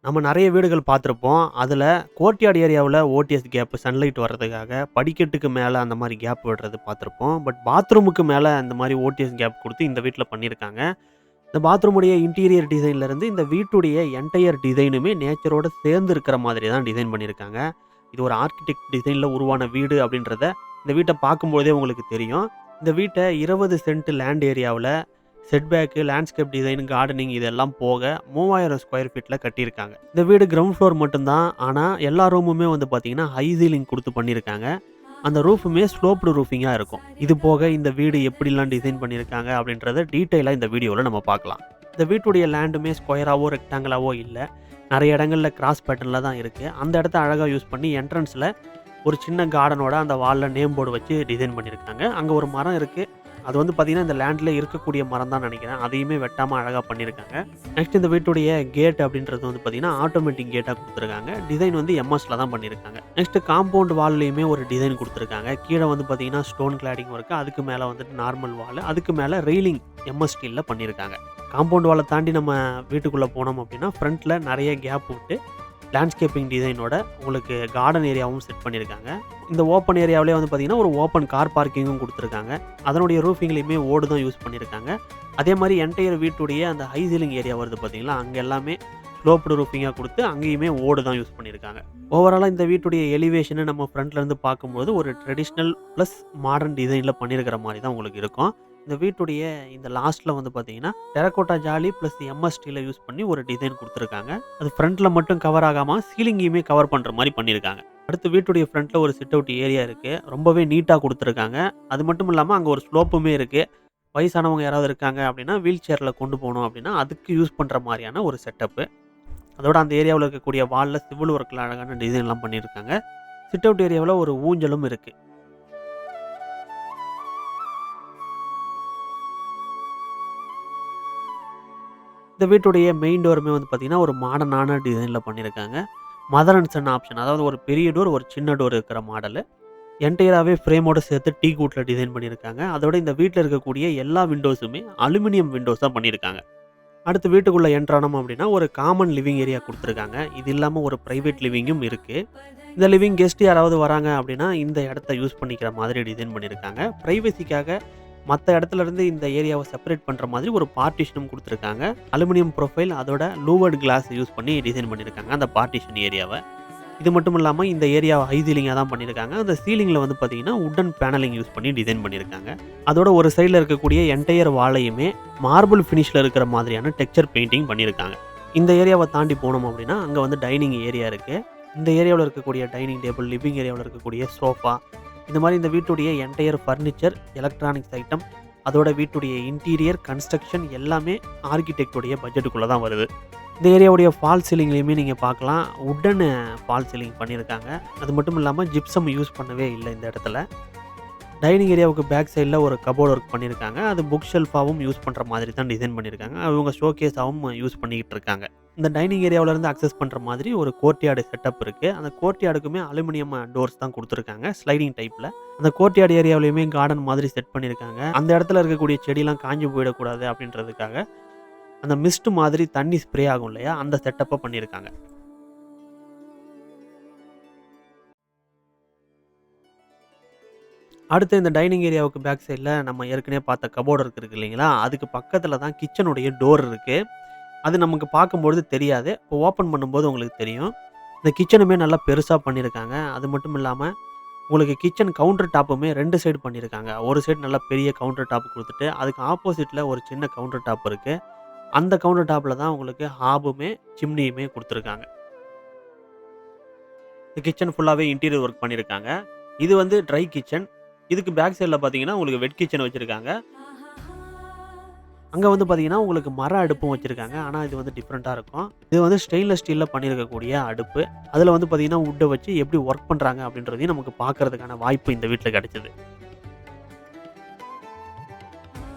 நம்ம நெறைய வீடுகள் பார்த்துருப்போம். அதில கோர்ட்யார்ட் ஏரியாவுல ஓடிஎஸ் கேப் சன்லைட் வர்றதுக்காக படிக்கட்டுக்கு மேல அந்த மாரி கேப் விடுறது பார்த்துருப்போம். பட் பாத்ரூமுக்கு மேல இந்த மாரி ஓடிஎஸ் கேப் குடுத்து இந்த வீட்ல பண்ணியிருக்காங்க. இந்த பாத்ரூமுடைய இன்டீரியர் டிசைன்லேருந்து இந்த வீட்டுடைய என்டையர் டிசைனுமே நேச்சரோட சேர்ந்து இருக்கிற மாதிரி தான் டிசைன் பண்ணியிருக்காங்க. இது ஒரு ஆர்க்கிடெக்ட் டிசைன்ல உருவான வீடு அப்படின்றத இந்த வீட்ட பார்க்கும்போதே உங்களுக்கு தெரியும். இந்த வீட்ட 20 சென்ட் லேண்ட் ஏரியாவுல setback, landscape design, gardening இதெல்லாம் போக 3000 ஸ்கொயர் ஃபீட்ல கட்டியிருக்காங்க. இந்த வீடு கிரவுண்ட் ஃப்ளோர் மட்டும் தான். ஆனா எல்லா ரூமுமே வந்து பார்த்தீங்கன்னா, ஹை சீலிங் குடுத்து பண்ணியிருக்காங்க. அந்த ரூஃபுமே ஸ்லோப்டு ரூஃபிங்கா இருக்கும். இது போக இந்த வீடு எப்படிலாம் டிசைன் பண்ணியிருக்காங்க அப்படின்றத டீட்டெயிலா இந்த வீடியோல நம்ம பார்க்கலாம். இந்த வீட்டுடைய லேண்டுமே ஸ்கொயராவோ, ரெக்டாங்கிளாவோ இல்ல. நெறைய இடங்கள்ல கிராஸ் பேட்டர்ன்ல தான் இருக்கு. அந்த இடத்த அழகா யூஸ் பண்ணி என்ட்ரன்ஸ்ல ஒரு சின்ன கார்டனோட அந்த வால்ல நேம் போர்டு வச்சு டிசைன் பண்ணியிருக்காங்க. அங்க ஒரு மரம் இருக்கு. அது வந்து பார்த்தீங்கன்னா, இந்த லேண்ட்ல இருக்கக்கூடிய மரம் தான் நெனைக்கிறேன். அதையுமே வெட்டாம அழகா பண்ணியிருக்காங்க. நெக்ஸ்ட் இந்த வீட்டுடைய கேட் அப்படின்றது வந்து பார்த்தீங்கன்னா, ஆட்டோமேட்டிக் கேட்டா குடுத்துருக்காங்க. டிசைன் வந்து எம்எஸ்ல தான் பண்ணியிருக்காங்க. நெக்ஸ்ட் காம்பவுண்ட் வால்லயுமே ஒரு டிசைன் குடுத்துருக்காங்க. கீழ வந்து பார்த்தீங்கன்னா, ஸ்டோன் கிளாடிங் ஒர்க். அதுக்கு மேல வந்துட்டு நார்மல் வால். அதுக்கு மேல ரெயிலிங் எம்எஸ் ஸ்டீல்ல பண்ணியிருக்காங்க. காம்பவுண்ட் வால தாண்டி நம்ம வீட்டுக்குள்ள போனோம் அப்படின்னா, ஃப்ரண்ட்ல நெறைய கேப் விட்டு லேண்ட்ஸ்கேப்பிங் டிசைனோட உங்களுக்கு கார்டன் ஏரியாவும் செட் பண்ணியிருக்காங்க. இந்த ஓப்பன் ஏரியாவிலே வந்து பார்த்தீங்கன்னா, ஒரு ஓப்பன் கார் பார்க்கிங்கும் குடுத்துருக்காங்க. அதனுடைய ரூஃபிங்லயுமே ஓடு தான் யூஸ் பண்ணியிருக்காங்க. அதே மாரி என்டையர் வீட்டுடைய அந்த ஹை சீலிங் ஏரியா வருது பார்த்தீங்களா, அங்க எல்லாமே ஸ்லோப்டு ரூஃபிங்கா குடுத்து அங்கேயுமே ஓடு தான் யூஸ் பண்ணியிருக்காங்க. ஓவராலா இந்த வீட்டுடைய எலிவேஷன நம்ம ஃப்ரண்ட்ல இருந்து பார்க்கும்போது ஒரு ட்ரெடிஷனல் பிளஸ் மாடர்ன் டிசைன்ல பண்ணியிருக்கிற மாரி தான் உங்களுக்கு இருக்கும். இந்த வீட்டுடைய இந்த லாஸ்ட்ல வந்து பார்த்தீங்கன்னா, டெரகோட்டா ஜாலி பிளஸ் எம்எஸ் ஸ்டீல யூஸ் பண்ணி ஒரு டிசைன் குடுத்துருக்காங்க. அது ஃப்ரண்ட்ல மட்டும் கவர் ஆகாம சீலிங்கையுமே கவர் பண்ற மாரி பண்ணியிருக்காங்க. அடுத்து வீட்டுடைய ஃப்ரண்ட்ல ஒரு சிட் அவுட் ஏரியா இருக்கு. ரொம்பவே நீட்டா குடுத்துருக்காங்க. அது மட்டும் இல்லாம அங்க ஒரு ஸ்லோப்புமே இருக்கு. வயசானவங்க யாராவது இருக்காங்க அப்படின்னா, வீல் சேர்ல கொண்டு போணும் அப்படின்னா, அதுக்கு யூஸ் பண்ற மாரியான ஒரு செட்டப்பு. அதோட அந்த ஏரியாவுல இருக்கக்கூடிய வால்ல சிவில் ஒர்க்ல அழகான டிசைன்லாம் பண்ணியிருக்காங்க. சிட் அவுட் ஏரியாவுல ஒரு ஊஞ்சலும் இருக்கு. இந்த வீட்டுடைய மெயின் டோருமே வந்து பார்த்தீங்கன்னா, ஒரு மாடர்னான டிசைன்ல பண்ணியிருக்காங்க. Mother and son option. அதாவது ஒரு பெரிய டோர், ஒரு சின்ன டோர் இருக்கிற மாடலு. என்டையராவே ஃப்ரேமோட சேர்த்து டீக் வுட்ல டிசைன் பண்ணியிருக்காங்க. அதோட இந்த வீட்ல இருக்கக்கூடிய எல்லா விண்டோஸுமே அலுமினியம் விண்டோஸா பண்ணியிருக்காங்க. அடுத்து வீட்டுக்குள்ள என்டர் ஆனோம் அப்படின்னா, ஒரு காமன் லிவிங் ஏரியா குடுத்துருக்காங்க. இது இல்லாம ஒரு பிரைவேட் லிவிங்கும் இருக்கு. இந்த லிவிங் கெஸ்ட் யாராவது வராங்க அப்படின்னா, இந்த இடத்த யூஸ் பண்ணிக்கிற மாதிரி டிசைன் பண்ணியிருக்காங்க. பிரைவசிக்காக மத்த இடத்துல இருந்து இந்த ஏரியாவ செப்பரேட் பண்ற மாதிரி ஒரு பார்ட்டிஷனும் குடுத்துருக்காங்க. அலுமினியம் ப்ரொஃபைல் அதோட லூவர்ட் கிளாஸ் யூஸ் பண்ணி டிசைன் பண்ணியிருக்காங்க அந்த பார்ட்டிஷன் ஏரியாவ. இது மட்டும் இல்லாம இந்த ஏரியாவ ஹை சீலிங்கா தான் பண்ணியிருக்காங்க. அந்த சீலிங்ல வந்து பார்த்தீங்கன்னா, வுட்டன் பேனலிங் யூஸ் பண்ணி டிசைன் பண்ணியிருக்காங்க. அதோட ஒரு சைடுல இருக்கக்கூடிய என்டையர் வாலையுமே மார்பிள் ஃபினிஷ்ல இருக்கிற மாதிரியான டெக்ஸ்சர் பெயிண்டிங் பண்ணியிருக்காங்க. இந்த ஏரியாவ தாண்டி போனோம் அப்படின்னா, அங்க வந்து டைனிங் ஏரியா இருக்கு. இந்த ஏரியாவுல இருக்கக்கூடிய டைனிங் டேபிள், லிவிங் ஏரியாவுல இருக்கக்கூடிய சோஃபா, இந்த மாரி இந்த வீட்டுடைய என்டையர் ஃபர்னிச்சர், எலக்ட்ரானிக்ஸ் ஐட்டம், அதோட வீட்டுடைய இன்டீரியர், கன்ஸ்ட்ரக்ஷன் எல்லாமே ஆர்க்கிடெக்ட்டுடைய பட்ஜெட்டுக்குள்ள தான் வருது. இந்த ஏரியாவுடைய ஃபால் சீலிங்லயுமே நீங்க பார்க்கலாம். வுட்டன் ஃபால் சீலிங் பண்ணியிருக்காங்க. அது மட்டும் இல்லாம ஜிப்சம் யூஸ் பண்ணவே இல்ல இந்த இடத்துல. டைனிங் ஏரியாவுக்கு பேக் சைடுல ஒரு கபோர்ட் ஒர்க் பண்ணியிருக்காங்க. அது புக் ஷெல்ஃபாவும் யூஸ் பண்ற மாதிரி தான் டிசைன் பண்ணியிருக்காங்க. அவங்க ஷோகேஸாவும் யூஸ் பண்ணிக்கிட்டு இருக்காங்க. இந்த டைனிங் ஏரியாவுல இருந்து அக்சஸ் பண்ற மாதிரி ஒரு கோர்ட்யார்டு செட்டப் இருக்கு. அந்த கோர்ட்யார்டுக்குமே அலுமினியம் டோர்ஸ் தான் குடுத்துருக்காங்க. ஸ்லைடிங் டைப்ல. அந்த கோர்ட்யார்டு ஏரியாவுலயுமே கார்டன் மாதிரி செட் பண்ணியிருக்காங்க. அந்த இடத்துல இருக்கக்கூடிய செடிலாம் காஞ்சு போயிடக்கூடாது அப்படின்றதுக்காக, அந்த மிஸ்ட் மாதிரி தண்ணி ஸ்ப்ரே ஆகும் இல்லையா? அந்த செட்டப்ப பண்ணியிருக்காங்க. அடுத்து இந்த டைனிங் ஏரியாவுக்கு பேக் சைடுல நம்ம ஏற்கனவே பார்த்த கபோர்ட் ஒர்க் இருக்கு இல்லைங்களா? அதுக்கு பக்கத்துல தான் கிச்சனுடைய டோர் இருக்கு. அது நமக்கு பார்க்கும்பொழுது தெரியாது. இப்போ ஓப்பன் பண்ணும்போது உங்களுக்கு தெரியும். இந்த கிச்சனுமே நல்லா பெருசா பண்ணியிருக்காங்க. அது மட்டும் இல்லாம, உங்களுக்கு கிச்சன் கவுண்டர் டாப்புமே 2 சைடு பண்ணியிருக்காங்க. ஒரு சைடு நல்லா பெரிய கவுண்டர் டாப் குடுத்துட்டு, அதுக்கு ஆப்போசிட்ல ஒரு சின்ன கவுண்டர் டாப் இருக்கு. அந்த கவுண்டர் டாப்ல தான் உங்களுக்கு ஹாபுமே, சிம்னியுமே குடுத்துருக்காங்க. இந்த கிச்சன் ஃபுல்லாவே இன்டீரியர் ஒர்க் பண்ணியிருக்காங்க. இது வந்து ட்ரை கிச்சன். இதுக்கு பேக் சைடுல பார்த்தீங்கன்னா, உங்களுக்கு வெட் கிச்சன் வச்சிருக்காங்க. அங்க வந்து பார்த்தீங்கன்னா, உங்களுக்கு மர அடுப்பும் வச்சிருக்காங்க. ஆனா இது வந்து டிஃபரெண்ட்டா இருக்கும். இது வந்து ஸ்டெயின்லெஸ் ஸ்டீல்ல பண்ணியிருக்கக்கூடிய அடுப்பு. அதுல வந்து பார்த்தீங்கன்னா, வுட்ட வச்சு எப்படி ஒர்க் பண்றாங்க அப்படின்றதையும் நமக்கு பார்க்கறதுக்கான வாய்ப்பு இந்த வீட்ல கிடைச்சது.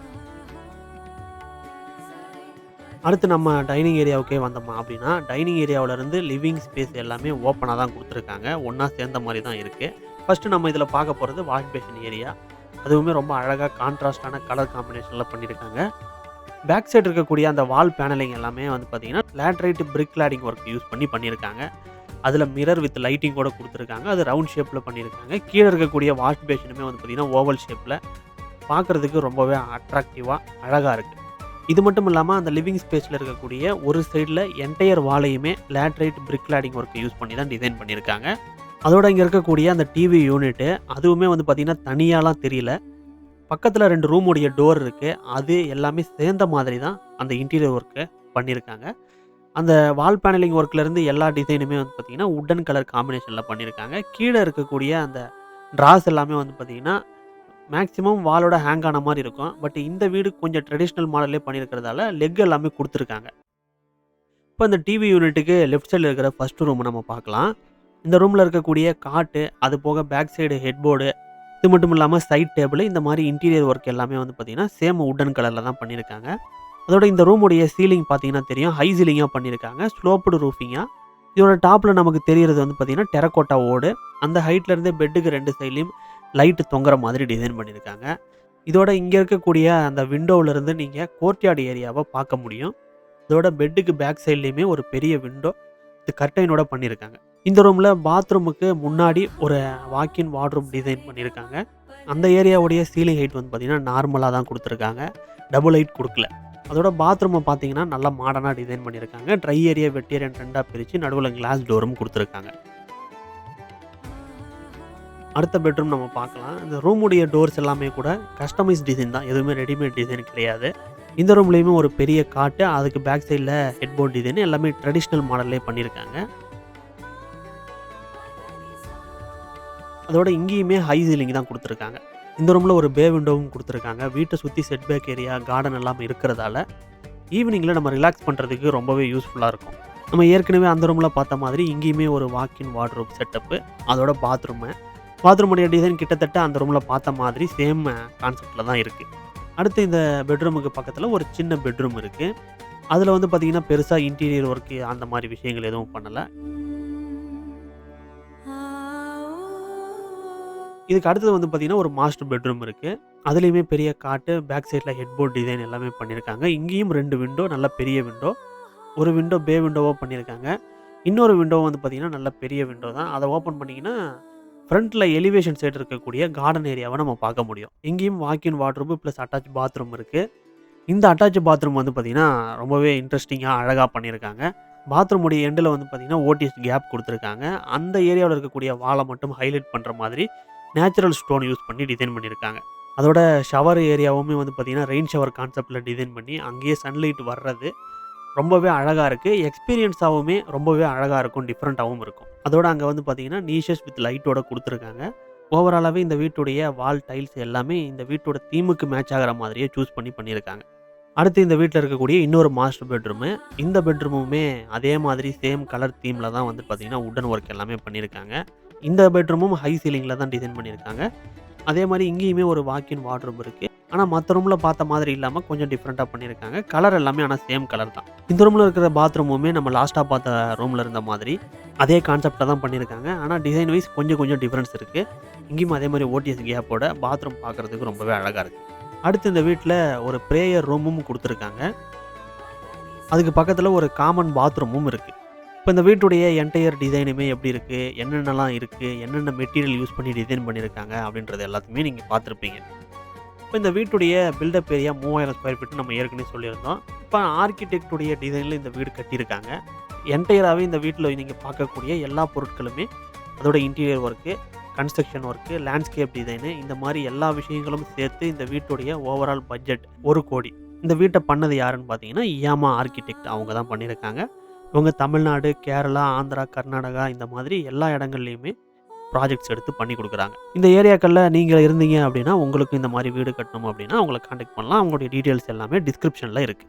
அடுத்து நம்ம டைனிங் ஏரியாவுக்கே வந்தோமா அப்படின்னா, டைனிங் ஏரியாவுல இருந்து லிவிங் ஸ்பேஸ் எல்லாமே ஓப்பனா தான் குடுத்துருக்காங்க. ஒண்ணா சேர்ந்த மாரி தான் இருக்கு. ஃபர்ஸ்ட் நம்ம இதுல பார்க்க போறது வாஷ் பேசின் ஏரியா. அதுவுமே ரொம்ப அழகா கான்ட்ராஸ்ட்டான கலர் காம்பினேஷன்ல பண்ணியிருக்காங்க. பேக் சைடு இருக்கக்கூடிய அந்த வால் பேனலிங் எல்லாமே வந்து பார்த்தீங்கன்னா, லேட்டரைட் பிரிக் கிளாடிங் ஒர்க் யூஸ் பண்ணி பண்ணியிருக்காங்க. அதில மிரர் வித் லைட்டிங் கூட குடுத்துருக்காங்க. அது ரவுண்ட் ஷேப்ல பண்ணியிருக்காங்க. கீழ இருக்கக்கூடிய வாஷ் பேசினுமே வந்து பார்த்தீங்கன்னா, ஓவல் ஷேப்ல பார்க்கறதுக்கு ரொம்பவே அட்ராக்டிவா அழகா இருக்கு. இது மட்டும் இல்லாம அந்த லிவிங் ஸ்பேஸ்ல இருக்கக்கூடிய ஒரு சைடுல என்டையர் வாலையுமே லேட்டரைட் பிரிக் கிளாடிங் ஒர்க் யூஸ் பண்ணி தான் டிசைன் பண்ணியிருக்காங்க. அதோட இங்க இருக்கக்கூடிய அந்த டிவி யூனிட் அதுவுமே வந்து பார்த்தீங்கன்னா, தனியாலாம் தெரியல. பக்கத்துல 2 ரூமுடைய டோர் இருக்கு. அது எல்லாமே சேர்ந்த மாதிரி தான் அந்த இன்டீரியர் ஒர்க்க பண்ணியிருக்காங்க. அந்த வால் பேனலிங் ஒர்க்லேருந்து எல்லா டிசைனுமே வந்து பார்த்தீங்கன்னா, வுட்டன் கலர் காம்பினேஷன்ல பண்ணியிருக்காங்க. கீழ இருக்கக்கூடிய அந்த ட்ராஸ் எல்லாமே வந்து பார்த்தீங்கன்னா, மேக்ஸிமம் வாலோட ஹேங் ஆன மாரி இருக்கும். பட் இந்த வீடு கொஞ்சம் ட்ரெடிஷனல் மாடல்லே பண்ணியிருக்கிறதால லெக் எல்லாமே குடுத்துருக்காங்க. இப்ப இந்த டிவி யூனிட்டுக்கு லெஃப்ட் சைடுல இருக்கிற ஃபர்ஸ்ட் ரூம் நம்ம பார்க்கலாம். இந்த ரூம்ல இருக்கக்கூடிய காட்டு, அது போக பேக் சைடு ஹெட்போர்டு, இது மட்டும் இல்லாம சைட் டேபிள் இந்த மாரி இன்டீரியர் ஒர்க் எல்லாமே வந்து பார்த்தீங்கன்னா, சேம் வுட்டன் கலர்ல தான் பண்ணியிருக்காங்க. அதோட இந்த ரூமுடைய சீலிங் பார்த்தீங்கன்னா தெரியும். ஹை சீலிங்கா பண்ணியிருக்காங்க. ஸ்லோப்டு ரூஃபிங்கா. இதோட டாப்ல நமக்கு தெரியறது வந்து பார்த்தீங்கன்னா, டெரகோட்டா ஓடு. அந்த ஹைட்ல இருந்தே பெட்டுக்கு 2 சைட்லயும் லைட் தொங்குற மாதிரி டிசைன் பண்ணியிருக்காங்க. இதோட இங்க இருக்கக்கூடிய அந்த விண்டோல இருந்து நீங்க கோர்ட்யார்ட் ஏரியாவ பார்க்க முடியும். இதோட பெட்டுக்கு பேக் சைட்லயுமே ஒரு பெரிய விண்டோ வித் கர்டைனோட பண்ணியிருக்காங்க. இந்த ரூம்ல பாத்ரூமுக்கு முன்னாடி ஒரு வாக்-இன் வார்ட்ரோப் டிசைன் பண்ணியிருக்காங்க. அந்த ஏரியாவுடைய சீலிங் ஹைட் வந்து பார்த்தீங்கன்னா, நார்மலா தான் குடுத்துருக்காங்க. டபுள் ஹைட் குடுக்கல. அதோட பாத்ரூம பார்த்தீங்கன்னா, நல்லா மாடர்னா டிசைன் பண்ணியிருக்காங்க. ட்ரை ஏரியா, வெட் ஏரியான்னு 2ஆ பிரிச்சு நடுவுல கிளாஸ் டோரும் குடுத்துருக்காங்க. அடுத்த பெட்ரூம் நம்ம பார்க்கலாம். இந்த ரூமுடைய டோர்ஸ் எல்லாமே கூட கஸ்டமைஸ் டிசைன் தான். எதுவுமே ரெடிமேட் டிசைன் கிடையாது. இந்த ரூம்லயுமே ஒரு பெரிய காட்டு, அதுக்கு பேக் சைடுல ஹெட்போர்ட் டிசைன் எல்லாமே ட்ரெடிஷனல் மாடல்லே பண்ணியிருக்காங்க. அதோட இங்கேயுமே ஹை சீலிங் தான் குடுத்துருக்காங்க. இந்த ரூம்ல ஒரு பே விண்டோவும் குடுத்துருக்காங்க. வீட்ட சுத்தி செட் பேக் ஏரியா, கார்டன் எல்லாம் இருக்கிறதால, ஈவினிங்ல நம்ம ரிலாக்ஸ் பண்றதுக்கு ரொம்பவே யூஸ்ஃபுல்லா இருக்கும். நம்ம ஏற்கனவே அந்த ரூம்ல பார்த்த மாதிரி இங்கேயுமே ஒரு வாக்-இன் வார்ட்ரோப் செட்டப், அதோட பாத்ரூமுடைய டிசைன் கிட்டத்தட்ட அந்த ரூம்ல பார்த்த மாதிரி சேம் கான்செப்ட்ல தான் இருக்கு. அடுத்து இந்த பெட்ரூமுக்கு பக்கத்துல ஒரு சின்ன பெட்ரூம் இருக்கு. அதுல வந்து பார்த்தீங்கன்னா, பெருசா இன்டீரியர் ஒர்க் அந்த மாரி விஷயங்கள் எதுவும் பண்ணல. இதுக்கு அடுத்தது வந்து பார்த்தீங்கன்னா, ஒரு மாஸ்டர் பெட்ரூம் இருக்கு. அதுலயுமே பெரிய காட்டு, பேக் சைட்ல ஹெட்போர்ட் டிசைன் எல்லாமே பண்ணியிருக்காங்க. இங்கேயும் 2 விண்டோ, நல்ல பெரிய விண்டோ. ஒரு விண்டோ பே விண்டோவா பண்ணியிருக்காங்க. இன்னொரு விண்டோ வந்து பார்த்தீங்கன்னா, நல்ல பெரிய விண்டோ தான். அத ஓப்பன் பண்ணீங்கன்னா, ஃப்ரண்ட்ல எலிவேஷன் சைடு இருக்கக்கூடிய கார்டன் ஏரியாவ நம்ம பார்க்க முடியும். இங்கேயும் வாக்-இன் வார்ட்ரோப் பிளஸ் அட்டாச் பாத்ரூம் இருக்கு. இந்த அட்டாச் பாத்ரூம் வந்து பார்த்தீங்கன்னா, ரொம்பவே இன்ட்ரஸ்டிங்கா அழகா பண்ணியிருக்காங்க. பாத்ரூமுடைய எண்டுல வந்து பார்த்தீங்கன்னா, ஓடிஎஸ் கேப் குடுத்துருக்காங்க. அந்த ஏரியாவுல இருக்கக்கூடிய வால மட்டும் ஹைலைட் பண்ற மாதிரி நேச்சுரல் ஸ்டோன் யூஸ் பண்ணி டிசைன் பண்ணியிருக்காங்க. அதோட ஷவர் ஏரியாவுமே வந்து பார்த்தீங்கன்னா, ரெயின் ஷவர் கான்செப்ட்ல டிசைன் பண்ணி அங்கேயே சன்லைட் வர்றது ரொம்பவே அழகா இருக்கு. எக்ஸ்பீரியன்ஸாவுமே ரொம்பவே அழகா இருக்கும். டிஃபரெண்ட்டாவும் இருக்கும். அதோட அங்க வந்து பார்த்தீங்கன்னா, நீஷஸ் வித் லைட்டோட குடுத்துருக்காங்க. ஓவராலாவே இந்த வீட்டுடைய வால் டைல்ஸ் எல்லாமே இந்த வீட்டோட தீமுக்கு மேட்ச் ஆகுற மாதிரியே சூஸ் பண்ணி பண்ணியிருக்காங்க. அடுத்து இந்த வீட்ல இருக்கக்கூடிய இன்னொரு மாஸ்டர் பெட்ரூமு. இந்த பெட்ரூமுமே அதே மாதிரி சேம் கலர் தீம்ல தான் வந்து பார்த்தீங்கன்னா, வுட்டன் ஒர்க் எல்லாமே பண்ணியிருக்காங்க. இந்த பெட்ரூமும் ஹை சீலிங்ல தான் டிசைன் பண்ணியிருக்காங்க. அதே மாரி இங்கேயுமே ஒரு வாக்-இன் வார்ட்ரோப் இருக்கு. ஆனா மத்த ரூம்ல பார்த்த மாதிரி இல்லாம கொஞ்சம் டிஃபரெண்ட்டா பண்ணியிருக்காங்க. கலர் எல்லாமே ஆனா சேம் கலர் தான். இந்த ரூம்ல இருக்கிற பாத்ரூமுமே நம்ம லாஸ்ட்டா பார்த்த ரூம்ல இருந்த மாதிரி அதே கான்செப்ட்ல தான் பண்ணியிருக்காங்க. ஆனா டிசைன் வைஸ் கொஞ்சம் டிஃபரன்ஸ் இருக்கு. இங்கேயும் அதே மாரி ஓடிஎஸ் கேப்போட பாத்ரூம் பார்க்கறதுக்கு ரொம்பவே அழகா இருக்கு. அடுத்து இந்த வீட்ல ஒரு பிரேயர் ரூமும் குடுத்துருக்காங்க. அதுக்கு பக்கத்துல ஒரு காமன் பாத்ரூமும் இருக்கு. இப்ப இந்த வீட்டுடைய என்டையர் டிசைனுமே எப்படி இருக்கு? என்னென்னலாம் இருக்கு? என்னென்ன மெட்டீரியல் யூஸ் பண்ணி டிசைன் பண்ணியிருக்காங்க? அப்படின்றது எல்லாத்தையுமே நீங்க பார்த்துருப்பீங்க. இப்ப இந்த வீட்டுடைய பில்டப் ஏரியா 3000 ஸ்கொயர் ஃபீட் நம்ம ஏற்கனவே சொல்லியிருந்தோம். இப்ப ஆர்க்கிடெக்ட்டுடைய டிசைன்ல இந்த வீடு கட்டியிருக்காங்க. என்டையராவே இந்த வீட்ல நீங்க பார்க்கக்கூடிய எல்லா பொருட்களுமே அதோட interior work, construction work, landscape design இந்த மாரி எல்லா விஷயங்களும் சேர்த்து இந்த வீட்டுடைய ஓவரால் பட்ஜெட் 1,00,00,000. இந்த வீட்ட பண்ணது யாருன்னு பார்த்தீங்கன்னா, யாமா ஆர்க்கிடெக்ட் அவங்க தான் பண்ணியிருக்காங்க. இவங்க தமிழ்நாடு, கேரளா, ஆந்திரா, கர்நாடகா இந்த மாதிரி எல்லா இடங்கள்லயுமே ப்ராஜெக்ட்ஸ் எடுத்து பண்ணி குடுக்குறாங்க. இந்த ஏரியாக்கள்ல நீங்க இருந்தீங்க அப்படின்னா, உங்களுக்கு இந்த மாரி வீடு கட்டணும் அப்படின்னா, அவங்கள கான்டாக்ட் பண்ணலாம். அவங்களுடைய டீட்டெயில்ஸ் எல்லாமே டிஸ்கிரிப்ஷன்ல இருக்கு.